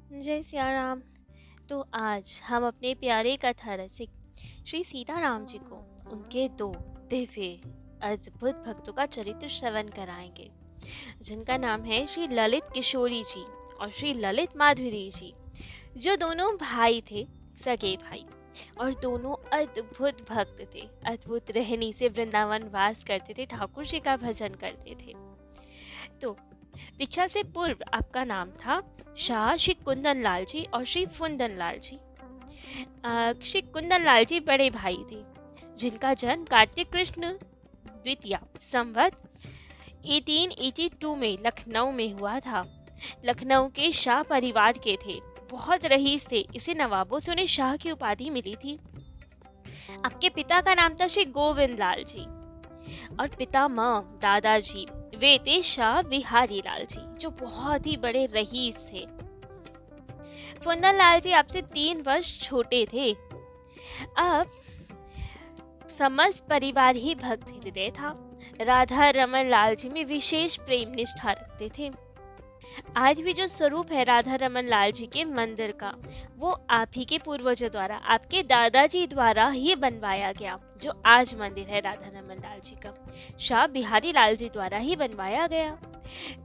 जय सिया राम। तो आज हम अपने प्यारे कथा रसिक श्री सीताराम जी को उनके दो दिव्य अद्भुत भक्तों का चरित्र श्रवण कराएंगे, जिनका नाम है श्री ललित किशोरी जी और श्री ललित माधुरी जी, जो दोनों भाई थे, सगे भाई, और दोनों अद्भुत भक्त थे। अद्भुत रहनी से वृंदावन वास करते थे, ठाकुर जी का भजन करते थे। तो दीक्षा से पूर्व आपका नाम था शाह श्री कुंदन लाल जी और श्री फुंदन लाल जी। श्री कुंदन लाल जी बड़े भाई थे, जिनका जन्म कार्तिक कृष्ण द्वितीया संवत 1882 में लखनऊ में हुआ था। लखनऊ के शाह परिवार के थे, बहुत रईस थे, इसे नवाबों से उन्हें शाह की उपाधि मिली थी। आपके पिता का नाम था श्री गोविंद लाल जी और पितामह दादाजी वे थे शाह बिहारी लाल जी, जो बहुत ही बड़े रईस थे। फुंदन लाल जी आपसे 3 वर्ष छोटे थे। अब समस्त परिवार ही भक्त हृदय था। राधा रमन लाल जी में विशेष प्रेम निष्ठा रखते थे। आज भी जो स्वरूप है राधा रमन लाल जी के मंदिर का, वो आप ही के पूर्वजों द्वारा, आपके दादाजी द्वारा ही बनवाया गया। जो आज मंदिर है राधा रमन लाल जी का, शाह बिहारी लाल जी द्वारा ही बनवाया गया।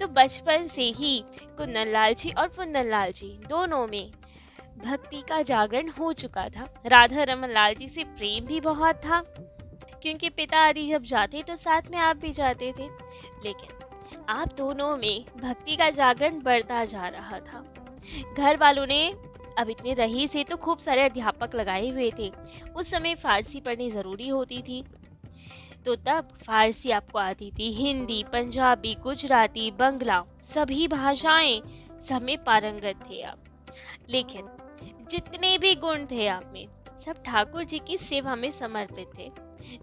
तो बचपन से ही कुंदन लाल जी और फुंदन लाल जी दोनों में भक्ति का जागरण हो चुका था। राधा रमन लाल जी से प्रेम भी बहुत था, क्योंकि पिता आदि जब जाते तो साथ में आप भी जाते थे। लेकिन आप दोनों में भक्ति का जागरण बढ़ता जा रहा था। घर वालों ने अब इतने रही से तो खूब सारे अध्यापक लगाए हुए थे। उस समय फारसी पढ़नी जरूरी होती थी, तो तब फारसी आपको आती थी, हिंदी, पंजाबी, गुजराती, बंगला, सभी भाषाएं सब में पारंगत थे आप। लेकिन जितने भी गुण थे आप में, सब ठाकुर जी की सेवा में समर्पित थे।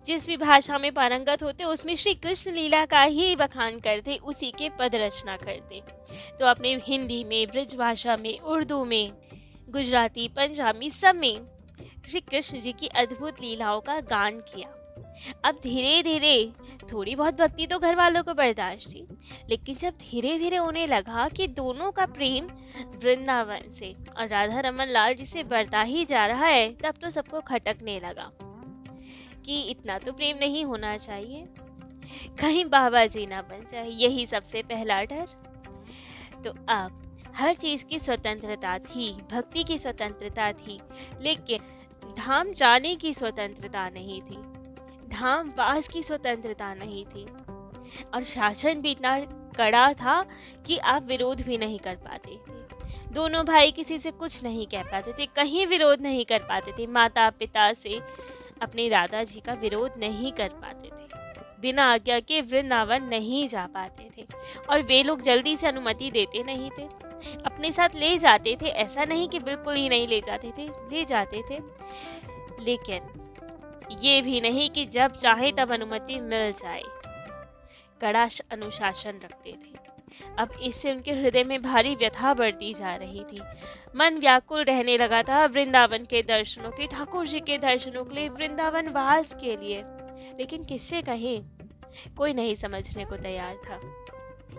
जिस भी भाषा में पारंगत होते उसमें श्री कृष्ण लीला का ही बखान करते, उसी के पद रचना करते। तो आपने हिंदी में, ब्रज भाषा में, उर्दू में, गुजराती, पंजाबी, सब में श्री कृष्ण जी की अद्भुत लीलाओं का गान किया। अब धीरे धीरे थोड़ी बहुत भक्ति तो घर वालों को बर्दाश्त थी, लेकिन जब धीरे धीरे उन्हें लगा कि दोनों का प्रेम वृंदावन से और राधा रमन लाल जी से बढ़ता ही जा रहा है, तब तो सबको खटकने लगा कि इतना तो प्रेम नहीं होना चाहिए, कहीं बाबा जी ना बन जाए, यही सबसे पहला डर। तो अब हर चीज की स्वतंत्रता थी, भक्ति की स्वतंत्रता थी, लेकिन धाम जाने की स्वतंत्रता नहीं थी, धाम वास की स्वतंत्रता नहीं थी। और शासन भी इतना कड़ा था कि आप विरोध भी नहीं कर पाते थे। दोनों भाई किसी से कुछ नहीं कह पाते थे, कहीं विरोध नहीं कर पाते थे। माता पिता से, अपने दादाजी का विरोध नहीं कर पाते थे। बिना आज्ञा के वृंदावन नहीं जा पाते थे, और वे लोग जल्दी से अनुमति देते नहीं थे। अपने साथ ले जाते थे, ऐसा नहीं कि बिल्कुल ही नहीं ले जाते थे, ले जाते थे, लेकिन ये भी नहीं कि जब चाहे तब अनुमति मिल जाए। कड़ा अनुशासन रखते थे। अब इससे उनके हृदय में भारी व्यथा बढ़ती जा रही थी। मन व्याकुल रहने लगा था वृंदावन के दर्शनों के, ठाकुर जी के दर्शनों के लिए, वृंदावन वास के लिए। लेकिन किससे कहें, कोई नहीं समझने को तैयार था।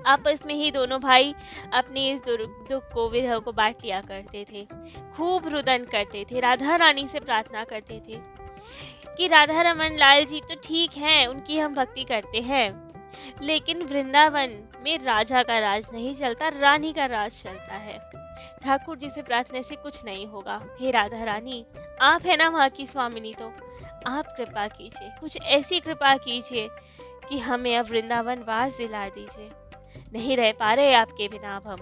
आपस में ही दोनों भाई अपनी इस दुख को, विरह को बांट लिया करते थे। खूब रुदन करते थे, राधा रानी से प्रार्थना करते थे कि राधा रमन लाल जी तो ठीक हैं, उनकी हम भक्ति करते हैं, लेकिन वृंदावन में राजा का राज नहीं चलता, रानी का राज चलता है। ठाकुर जी से प्रार्थना से कुछ नहीं होगा। हे राधा रानी, आप है ना वहाँ की स्वामिनी, तो आप कृपा कीजिए, कुछ ऐसी कृपा कीजिए कि हमें अब वृंदावन वास दिला दीजिए। नहीं रह पा रहे आपके बिना अब हम।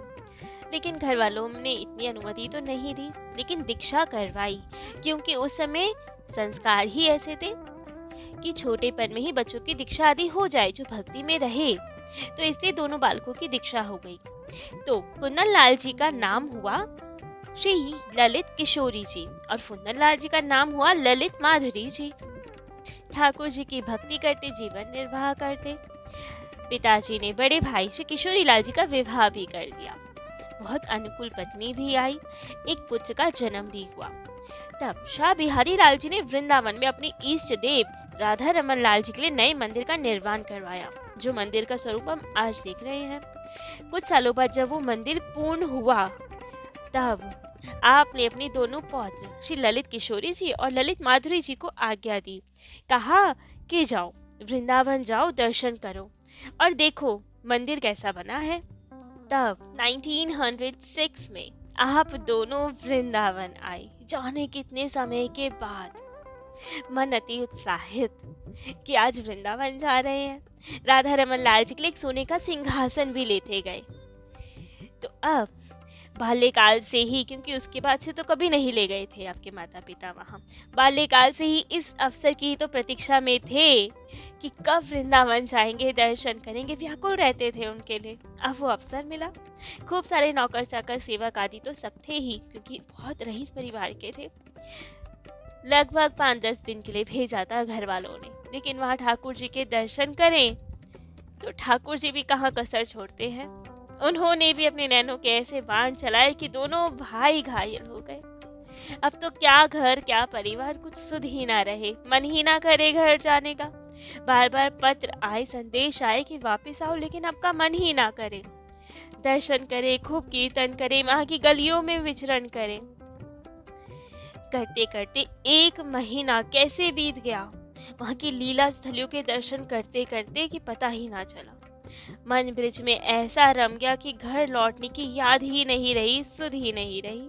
लेकिन घर वालों ने इतनी अनुमति तो नहीं दी, लेकिन दीक्षा करवाई, क्योंकि उस समय संस्कार ही ऐसे थे कि छोटेपन में ही बच्चों की दीक्षा आदि हो जाए, जो भक्ति में रहे। तो इसलिए दोनों बालकों की दीक्षा हो गई। तो कुंदन लाल जी का नाम हुआ श्री ललित किशोरी जी और फुंदन लाल जी का नाम हुआ ललित माधुरी जी। ठाकुर जी की भक्ति करते जीवन निर्वाह करते। पिताजी ने बड़े भाई श्री किशोरी लाल जी का विवाह भी कर दिया। बहुत अनुकूल पत्नी भी आई, एक पुत्र का जन्म भी हुआ। तब शाह बिहारी लाल जी ने वृंदावन में अपने इष्ट देव राधा रमन लाल जी के लिए नए मंदिर का निर्माण करवाया, जो मंदिर का स्वरूप हम आज देख रहे हैं। कुछ सालों बाद जब वो मंदिर पूर्ण हुआ, तब आपने अपनी दोनों पौत्र श्री ललित किशोरी जी और ललित माधुरी जी को आज्ञा दी। कहा कि जाओ, वृंदावन जाओ, दर्शन करो और देखो मंदिर कैसा बना है। तब 1906 में आप दोनों वृंदावन आए, जाने कितने समय के बाद। मन अति उत्साहित कि आज वृंदावन जा रहे हैं। राधा रमन लाल जी के लिए एक सोने का सिंहासन भी लेते गए। तो अब बाल्यकाल से ही, क्योंकि उसके बाद से तो कभी नहीं ले गए थे आपके माता पिता वहाँ, बाल्यकाल से ही इस अवसर की तो प्रतीक्षा में थे कि कब वृंदावन जाएंगे, दर्शन करेंगे, व्याकुल रहते थे उनके लिए। अब वो अवसर मिला। खूब सारे नौकर चाकर सेवक आदि तो सब थे ही, क्योंकि बहुत रईस परिवार के थे। लगभग 5-10 दिन के लिए भेजा था घर वालों ने, लेकिन वहाँ ठाकुर जी के दर्शन करें तो ठाकुर जी भी कहाँ कसर छोड़ते हैं। उन्होंने भी अपने नैनों के ऐसे बाण चलाए कि दोनों भाई घायल हो गए। अब तो क्या घर क्या परिवार, कुछ सुध ही ना रहे, मन ही ना करे घर जाने का। बार बार पत्र आए, संदेश आए कि वापस आओ, लेकिन अब का मन ही ना करे। दर्शन करे, खूब कीर्तन करे, वहाँ की गलियों में विचरण करे। करते करते 1 महीना कैसे बीत गया वहाँ की लीला स्थलियों के दर्शन करते करते कि पता ही ना चला। मन ब्रिज में ऐसा रम गया कि घर लौटने की याद ही नहीं रही, सुध ही नहीं रही।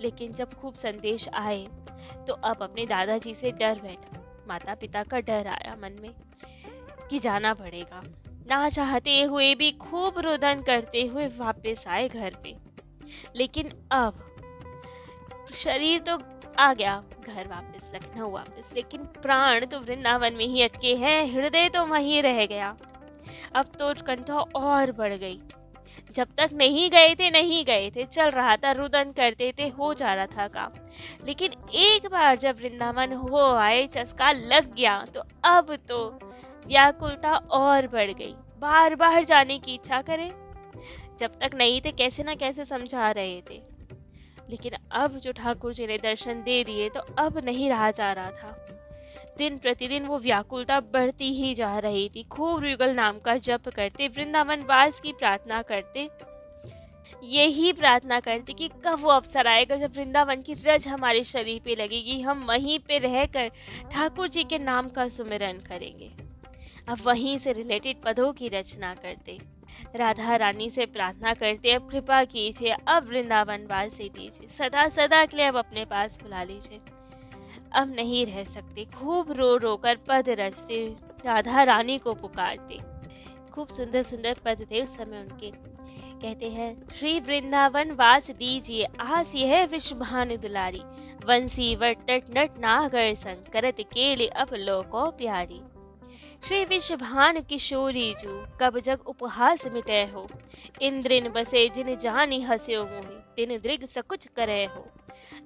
लेकिन जब खूब संदेश आए तो अब अपने दादाजी से डर बैठा। माता पिता का डर आया मन में कि जाना पड़ेगा। ना चाहते हुए भी खूब रुदन करते हुए वापस आए घर पे। लेकिन अब शरीर तो आ गया घर वापस, लखनऊ वापस, लेकिन प्राण तो वृंदावन में ही अटके हैं, हृदय तो वहीं रह गया। अब तो उत्कंठा और बढ़ गई। जब तक नहीं गए थे, चल रहा था, रुदन करते थे, हो जा रहा था काम। लेकिन एक बार जब वृंदावन हो आए, चस्का लग गया, तो अब तो व्याकुलता और बढ़ गई। बार बार जाने की इच्छा करे। जब तक नहीं थे कैसे ना कैसे समझा रहे थे, लेकिन अब जो ठाकुर जी ने दर्शन दे दिए तो अब नहीं रहा जा रहा था। दिन प्रतिदिन वो व्याकुलता बढ़ती ही जा रही थी। खूब युगल नाम का जप करते, वृंदावन वास की प्रार्थना करते, यही प्रार्थना करते कि कब वो अवसर आएगा जब वृंदावन की रज हमारे शरीर पे लगेगी, हम वहीं पे रहकर ठाकुर जी के नाम का सुमिरन करेंगे। अब वहीं से रिलेटेड पदों की रचना करते, राधा रानी से प्रार्थना करते, अब कृपा कीजिए, अब वृंदावन वास से दीजिए, सदा सदा के लिए अब अपने पास बुला लीजिए। अब नहीं रह सकते। खूब रो रो कर पद रचते, राधा रानी को पुकारते। खूब सुंदर सुंदर पद थे उस समय उनके। कहते हैं, श्री वृंदावन वास दीजिए, आस यह वृषभानु दुलारी, वंशी वट तट नट नागर संग, करत केले अब लोको प्यारी। श्री विषभान किशोरी जू, कब जग उपहास मिटे हो, इंद्रिन बसे जिन जानी हस्यो मोहि, तिन दृग सकुच करे हो।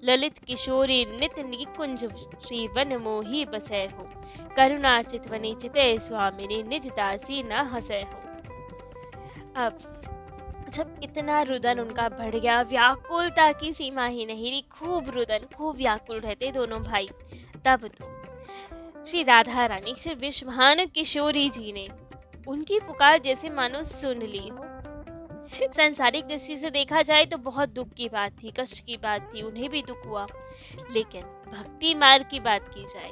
ललित किशोरी नित निकुंज श्री वन मोही बसै हो, करुणा चितवनी चिते स्वामिनी, निज दासी न हसै हो। अब जब इतना रुदन उनका बढ़ गया, व्याकुलता की सीमा ही नहीं रही, खूब रुदन, खूब व्याकुल रहते दोनों भाई। तब तो श्री राधा रानी, श्री विषभानु किशोरी जी ने उनकी पुकार जैसे मानो सुन ली हो। सांसारिक दृष्टि से देखा जाए तो बहुत दुख की बात थी, कष्ट की बात थी, उन्हें भी दुख हुआ। लेकिन भक्ति मार्ग की बात की जाए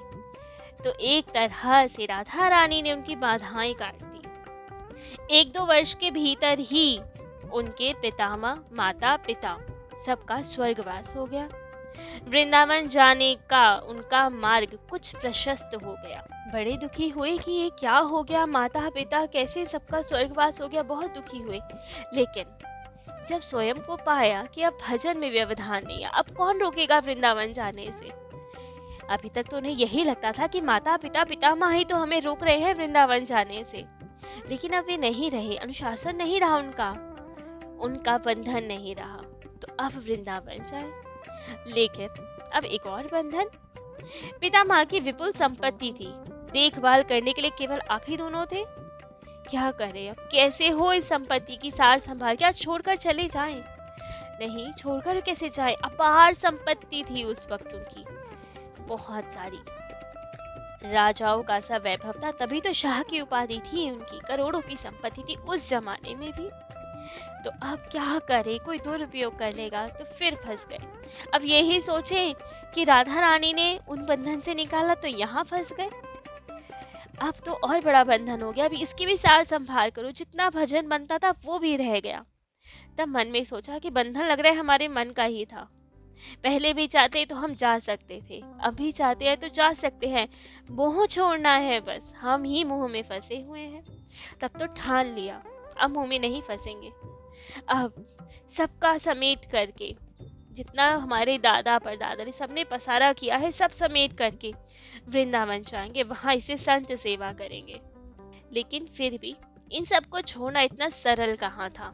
तो एक तरह से राधा रानी ने उनकी बाधाएं काट दी। 1-2 वर्ष के भीतर ही उनके पितामह, माता पिता सबका स्वर्गवास हो गया। वृंदावन जाने का उनका मार्ग कुछ प्रशस्त हो गया। बड़े दुखी हुए कि ये क्या हो गया, माता पिता कैसे सबका स्वर्गवास हो गया, बहुत दुखी हुए। लेकिन जब स्वयं को पाया कि अब भजन में व्यवधान नहीं है, अब कौन रोकेगा वृंदावन जाने से। अभी तक तो उन्हें यही लगता था कि माता पिता पितामह ही तो हमें रोक रहे हैं वृंदावन जाने से, लेकिन अब वे नहीं रहे, अनुशासन नहीं रहा उनका बंधन नहीं रहा, तो अब वृंदावन जाए। लेकिन अब एक और बंधन, पितामह की विपुल संपत्ति थी, देखभाल करने के लिए केवल आप ही दोनों थे। क्या करें अब, कैसे हो इस संपत्ति की सार संभाल, क्या छोड़कर चले जाएं? नहीं, छोड़कर कैसे जाएं, अपार संपत्ति थी उस वक्त उनकी, बहुत सारी, राजाओं का सा वैभव था, तभी तो शाह की उपाधि थी उनकी, करोड़ों की संपत्ति थी उस जमाने में भी। तो अब क्या करे, कोई दुरुपयोग कर लेगा तो फिर फंस गए। अब यही सोचे कि राधा रानी ने उन बंधन से निकाला तो यहाँ फंस गए। अब तो और बड़ा बंधन हो गया, अभी इसकी भी सार संभाल करो, जितना भजन बनता था वो भी रह गया। तब मन में सोचा कि बंधन लग रहा है हमारे मन का ही था। पहले भी चाहते तो हम जा सकते थे, अभी चाहते हैं तो जा सकते हैं, मोह छोड़ना है बस, हम ही मोह में फंसे हुए हैं। तब तो ठान लिया अब मोह में नहीं फंसेंगे। अब सबका समेट करके, जितना हमारे दादा परदादा ने सबने पसारा किया है सब समेट करके वृंदावन जाएंगे, वहां इसे संत सेवा करेंगे। लेकिन फिर भी इन सबको छोड़ना इतना सरल कहाँ था,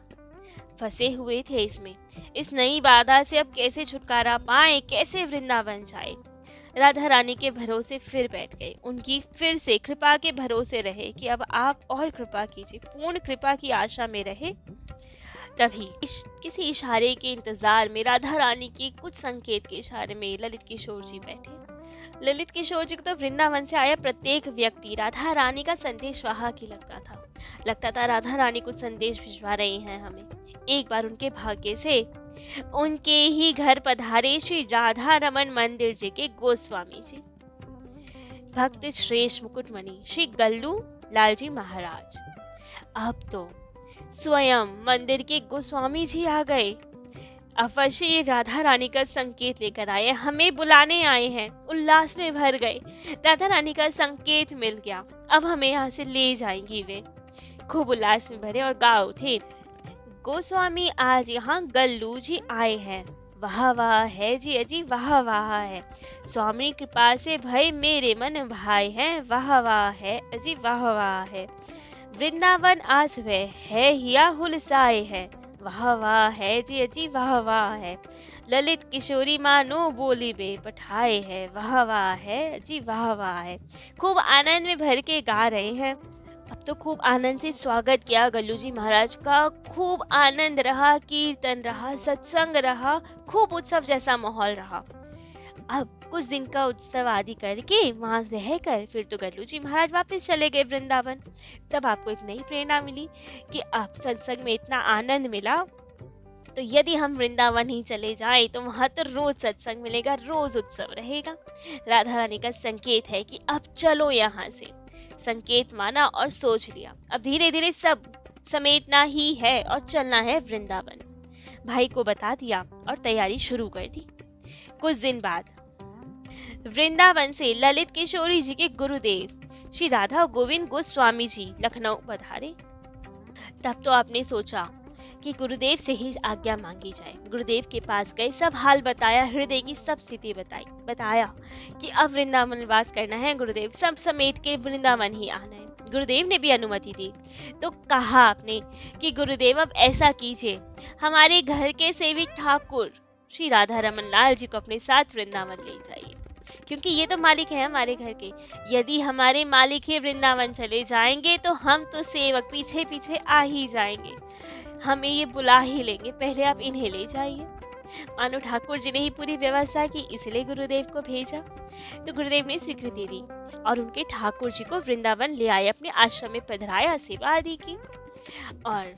फंसे हुए थे इसमें। इस नई बाधा से अब कैसे छुटकारा पाए, कैसे वृंदावन जाए। राधा रानी के भरोसे फिर बैठ गए, उनकी फिर से कृपा के भरोसे रहे कि अब आप और कृपा कीजिए, पूर्ण कृपा की आशा में रहे। तभी किसी इशारे के इंतजार में, राधा रानी के कुछ संकेत के इशारे में ललित किशोर जी बैठे। ललित किशोर जी को तो वृंदावन से आया प्रत्येक व्यक्ति राधा रानी का संदेश वाहक ही लगता था राधा रानी कुछ संदेश भिजवा रही हैं हमें। एक बार उनके भाग्य से उनके ही घर पधारे श्री राधा रमन मंदिर जी के गोस्वामी जी, भक्त श्रेष्ठ मुकुटमणि श्री गल्लू लाल जी महाराज। अब तो स्वयं मंदिर के गोस्वामी जी आ गए, अवश्य ये राधा रानी का संकेत लेकर आए, हमें बुलाने आए हैं। उल्लास में भर गए, राधा रानी का संकेत मिल गया, अब हमें यहाँ से ले जाएंगी वे। खूब उल्लास में भरे और गा उठे, गोस्वामी आज यहाँ गल्लू जी आए हैं, वाह वाह है जी अजी वाह वाह है, स्वामी कृपा से भय मेरे मन भाई हैं, वाह वाह है अजी वाह वाह है, वृंदावन आज वे है हिया हुलसाए है, वाह वाह है जी अजी वाह वाह है, ललित किशोरी मानो बोली बे पठाए है, वाह वाह है अजी वाह वाह है। खूब आनंद में भर के गा रहे हैं। अब तो खूब आनंद से स्वागत किया गल्लू जी महाराज का, खूब आनंद रहा, कीर्तन रहा, सत्संग रहा, खूब उत्सव जैसा माहौल रहा। अब कुछ दिन का उत्सव आदि करके वहां रहकर फिर तो गल्लू जी महाराज वापस चले गए वृंदावन। तब आपको एक नई प्रेरणा मिली कि अब सत्संग में इतना आनंद मिला तो यदि हम वृंदावन ही चले जाएं तो वहां तो रोज सत्संग मिलेगा, रोज उत्सव रहेगा। राधा रानी का संकेत है कि अब चलो यहाँ से, संकेत माना और सोच लिया अब धीरे धीरे सब समेटना ही है और चलना है वृंदावन। भाई को बता दिया और तैयारी शुरू कर दी। कुछ दिन बाद वृंदावन से ललित किशोरी जी के गुरुदेव श्री राधा गोविंद गोस्वामी जी लखनऊ पधारे। तब तो आपने सोचा कि गुरुदेव से ही आज्ञा मांगी जाए। गुरुदेव के पास गए, सब हाल बताया, हृदय की सब स्थिति बताया कि अब वृंदावन वास करना है, गुरुदेव सब समेट के वृंदावन ही आना है। गुरुदेव ने भी अनुमति दी। तो कहा आपने कि गुरुदेव अब ऐसा कीजिए, हमारे घर के सेवक ठाकुर श्री राधा रमन लाल जी को अपने साथ वृंदावन ले जाइए, क्योंकि ये तो मालिक है हमारे घर के। यदि हमारे मालिक ही वृंदावन चले जाएंगे तो हम तो सेवक पीछे पीछे आ ही जाएंगे, हमें ये बुला ही लेंगे, पहले आप इन्हें ले जाइए। मानो ठाकुर जी ने ही पूरी व्यवस्था की, इसलिए गुरुदेव को भेजा। तो गुरुदेव ने स्वीकृति दी और उनके ठाकुर जी को वृंदावन ले आए, अपने आश्रम में पधराया, सेवा आदि की। और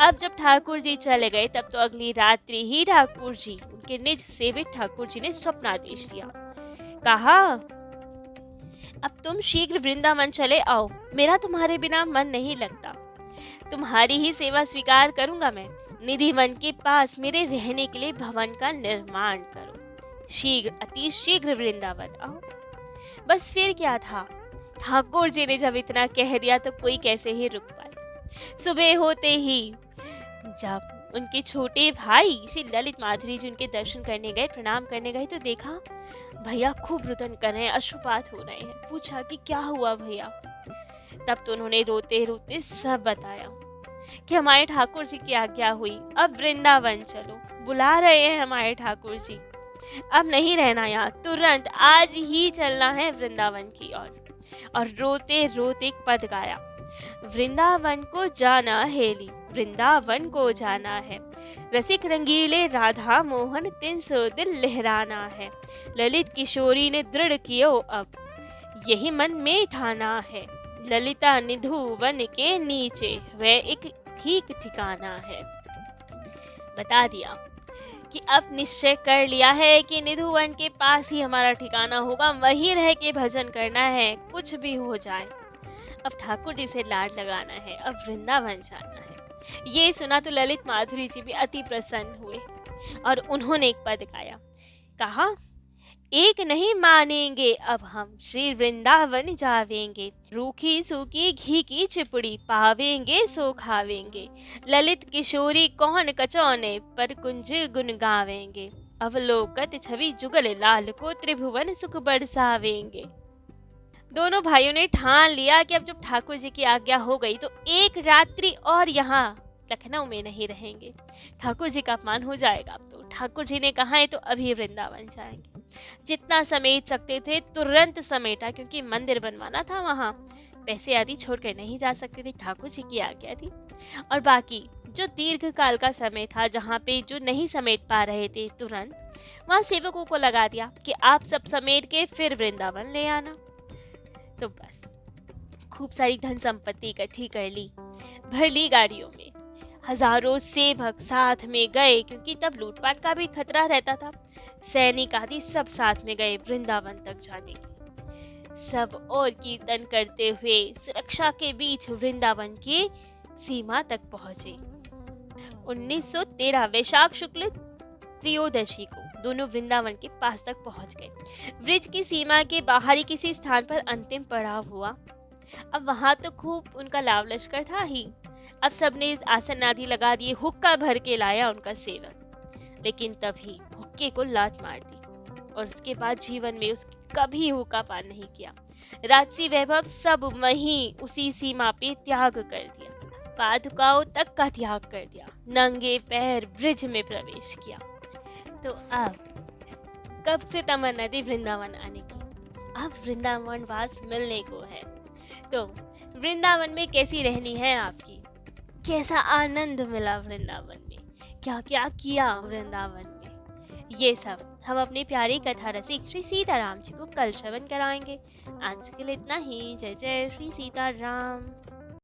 अब जब ठाकुर जी चले गए तब तो अगली रात्रि ही ठाकुर जी, उनके निज सेवित ठाकुर जी ने स्वप्नादेश दिया। कहा, अब तुम शीघ्र वृंदावन चले आओ, मेरा तुम्हारे बिना मन नहीं लगता, तुम्हारी ही सेवा स्वीकार करूंगा मैं। निधि वन के पास मेरे रहने के लिए भवन का निर्माण करो, शीघ्र अति शीघ्र वृंदावन आओ। बस फिर क्या था, ठाकुर जी ने जब इतना कह दिया तो कोई कैसे ही रुक पाए। सुबह होते ही जब उनके छोटे भाई श्री ललित माधुरी जी उनके दर्शन करने गए, प्रणाम करने गए, तो देखा भैया खूब रुदन कर रहे हैं, अश्रुपात हो रहे हैं। पूछा कि क्या हुआ भैया। तब तो उन्होंने रोते रोते सब बताया कि हमारे ठाकुर जी की आज्ञा हुई, अब वृंदावन चलो, बुला रहे हैं हमारे ठाकुर जी, अब नहीं रहना यहाँ, तुरंत आज ही चलना है वृंदावन की ओर। और रोते रोते एक पद गाया, वृंदावन को जाना हेली, वृंदावन को जाना है, रसिक रंगीले राधा मोहन 300 दिल लहराना है, ललित किशोरी ने दृढ़ कियो अब, यही मन में ठाना है, ललिता निधु वन के नीचे वह एक ठीक ठिकाना है। बता दिया कि अब निश्चय कर लिया है कि निधुवन के पास ही हमारा ठिकाना होगा, वहीं रह के भजन करना है, कुछ भी हो जाए। अब ठाकुर जी से लाड लगाना है, अब वृंदावन जाना है। ये सुना तो ललित माधुरी जी भी अति प्रसन्न हुए और उन्होंने एक पद गाया, कहा, एक नहीं मानेंगे अब हम श्री वृंदावन जावेंगे, रूखी सूखी घी की चिपड़ी पावेंगे सो खावेंगे, ललित किशोरी कौन कचौने पर कुंज गुन गावेंगे, अवलोकत छवि जुगल लाल को त्रिभुवन सुख बरसावेंगे। दोनों भाइयों ने ठान लिया कि अब जब ठाकुर जी की आज्ञा हो गई तो एक रात्रि और यहाँ लखनऊ में नहीं रहेंगे, ठाकुर जी का अपमान हो जाएगा। अब तो ठाकुर जी ने कहा है तो अभी वृंदावन जाएंगे। जितना समेट सकते थे तुरंत समेटा, क्योंकि मंदिर बनवाना था, वहाँ पैसे आदि छोड़कर नहीं जा सकते थे, ठाकुर जी की आज्ञा थी। और बाकी जो दीर्घ काल का समय था, जहाँ पे जो नहीं समेट पा रहे थे तुरंत, वहाँ सेवकों को लगा दिया कि आप सब समेट के फिर वृंदावन ले आना। तो बस खूब सारी धन संपत्ति इकट्ठी कर ली, भर ली गाड़ियों में, हजारों सेवक साथ में गए, क्योंकि तब लूटपाट का भी खतरा रहता था। सैनिक आदि सब साथ में गए वृंदावन तक जाने के। सब और कीर्तन करते हुए सुरक्षा के बीच वृंदावन की सीमा तक पहुंचे। 1913 वैशाख शुक्ल त्रयोदशी को दोनों वृंदावन के पास तक पहुंच गए। ब्रिज की सीमा के बाहरी किसी स्थान पर अंतिम पड़ाव हुआ। अब वहां तो खूब उनका लाव लश्कर था ही। अब सबने आसन आदि लगा दिए, हुक्का भर के लाया उनका सेवक, लेकिन तभी हुक्के को लात मार दी और उसके बाद जीवन में उसने कभी हुक्का पान नहीं किया। राजसी वैभव सब वहीं उसी सीमा पे त्याग कर दिया, पादुकाओं तक का त्याग कर दिया, नंगे पैर ब्रिज में प्रवेश किया। तो अब कब से तमन्ना थी वृंदावन आने की, अब वृंदावन वास मिलने को है। तो वृंदावन में कैसी रहनी है आपकी, कैसा आनंद मिला वृंदावन में, क्या क्या किया वृंदावन में, ये सब हम अपने प्यारे कथा रसिक श्री सीताराम जी को कल श्रवण कराएंगे। आज के लिए इतना ही। जय जय श्री सीताराम।